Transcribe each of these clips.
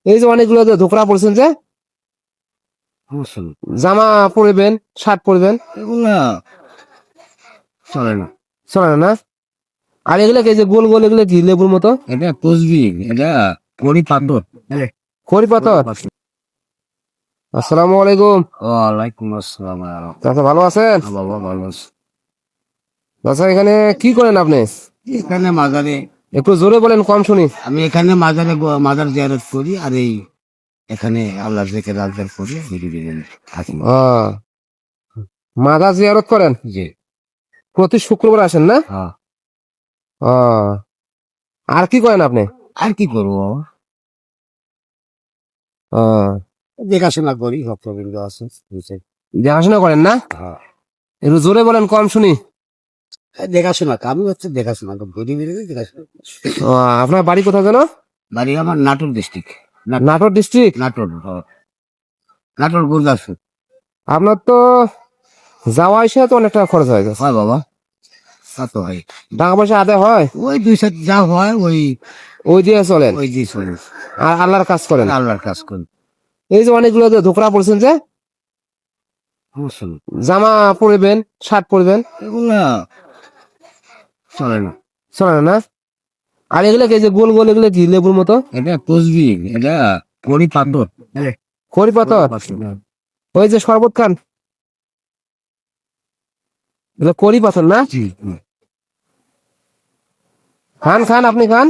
এই যে অনেকগুলো যে ধোকরা পড়ছেন যে সমস্যা নেই। জামা পরবেন, শার্ট পরবেন, এগুলা চলে না। চলে না না? আর এগুলো কি, এই যে গোল গোল, এগুলো কি লেবুর মতো? এটা তসবি, এটা কড়ি পাথর। খড়ি পাথর। আসসালামু আলাইকুম। ওয়ালাইকুম আসসালাম। চাচা ভালো আছেন? বাবা ভালো আছে। চাচা এখানে কি করেন আপনি? এখানে মাজারে, একটু জোরে বলেন, কম শুনি। আমি এখানে মাজারে মাজার জিয়ারত করি, আর এই এখানে আল্লাহ থেকে রাজদার করি, থাকি। আহ, মাজার জিয়ারত করেন? জি। প্রতি শুক্রবার আসেন না? হ্যাঁ। আহ, আর কি করেন আপনি? আর কি করবো বাবা, আহ, দেখাশোনা করি, ভক্তবৃন্দ আছে বুঝছেন? দেখাশোনা করেন না? হ্যাঁ। একটু জোরে বলেন, কম শুনি। এই দেখাশোনা, আমি হচ্ছে দেখাশোনা করি, দেখাশোনা। আপনার বাড়ি কোথায় যেন? বাড়ি আমার নাটোর ডিস্ট্রিক্ট। নাটোর ডিস্ট্রিক্ট? নাটোর, হ্যাঁ। নাটোর গুরদাসপুর। আপনার তো যাওয়া আসা তো অনেক টাকা খরচ হয়ে গেছে। হয় বাবা, তা তো হয়। টাকা পয়সা আদায় হয়? ওই দুই সাথে যা হয় ওই ওই দিয়ে চলেন ওই দিয়ে চলে, আর আল্লাহর কাজ করেন? আল্লাহর কাজ করি। এই যে অনেকগুলো যে ধোকরা পড়ছেন যে সমস্যা নেই। জামা পরবেন, শার্ট পরবেন, এগুলা চলে না। চলে না না? আর এগুলো কি, এই যে গোল গোল, এগুলো কি লেবুর মতো? এটা তসবি, এটা কড়ি পাথর। খড়ি পাথর। ওই যে শরবত খান, এগুলো খড়ি পাথর না? জি। খান খান, আপনি খান।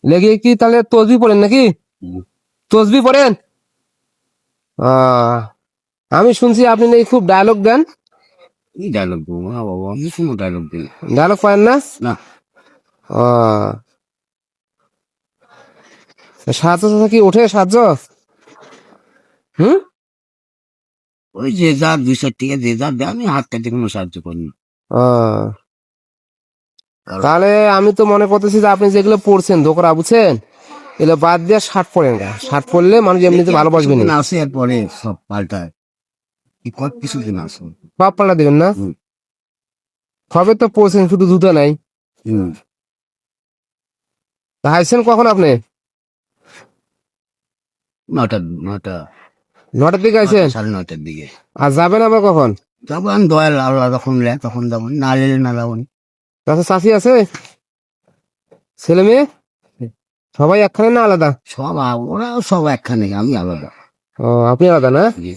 লেগে কি তাহলে তসবি পড়েন নাকি? তসবি পড়েন? আহ, আমি শুনছি আপনি নাকি খুব ডায়লগ দেন। কি ডায়লগ দেবো বাবা, আমি কোনো ডায়লগ দিই না। ডায়লগ পারেন না? না। আহ, সাহায্য টাহায্য কি ওঠে, সাহায্য? হুম। ওই যে যার দুই চার টাকা যে যার দেয়, আমি হাত কাটে কোনো সাহায্য করি না। আহ, তাহলে আমি তো মনে করতেছি যে আপনি যেগুলো পড়ছেন ধোকরা, বুঝছেন, এগুলো বাদ দিয়ে শার্ট পরেন গা। শার্ট পরলে মানুষ এমনিতে দেখি আর ভালোবাসবেন। কিছুদিন আসে, এরপরে সব পাল্টায়। কি কত কিছুদিন আসে। সব পাল্টা দেবেন না? হুম। সবে তো পড়ছেন, শুধু জুতা নাই। হুম। তা হাইছেন কখন আপনি? নটা, নটা, 9টার দিকে আইছেন? 9:30 দিকে। আর যাবেন আবার কখন? যাবো আমি, দয়াল আল্লাহ যখন নেয় তখন যাবো, না এলে না যাবো। তাতে চাষি আছে, ছেলে মেয়ে সবাই একখানে না আলাদা? সব ওরাও সব একখানে, আমি আলাদা। ও, আপনি আলাদা না? জি।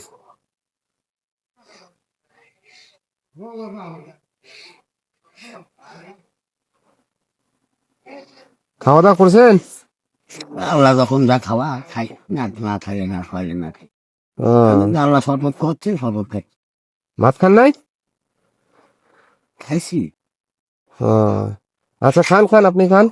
খাওয়া দাওয়া করছেন? আল্লাহ যখন যা খাওয়া খাই, না না খাইলে না, খাইলে না খাই। ও, আল্লাহ শরবত খাচ্ছে, শরবত খাই। ভাত খান নাই? খাইছি। ও, আচ্ছা খান খান, আপনি খান।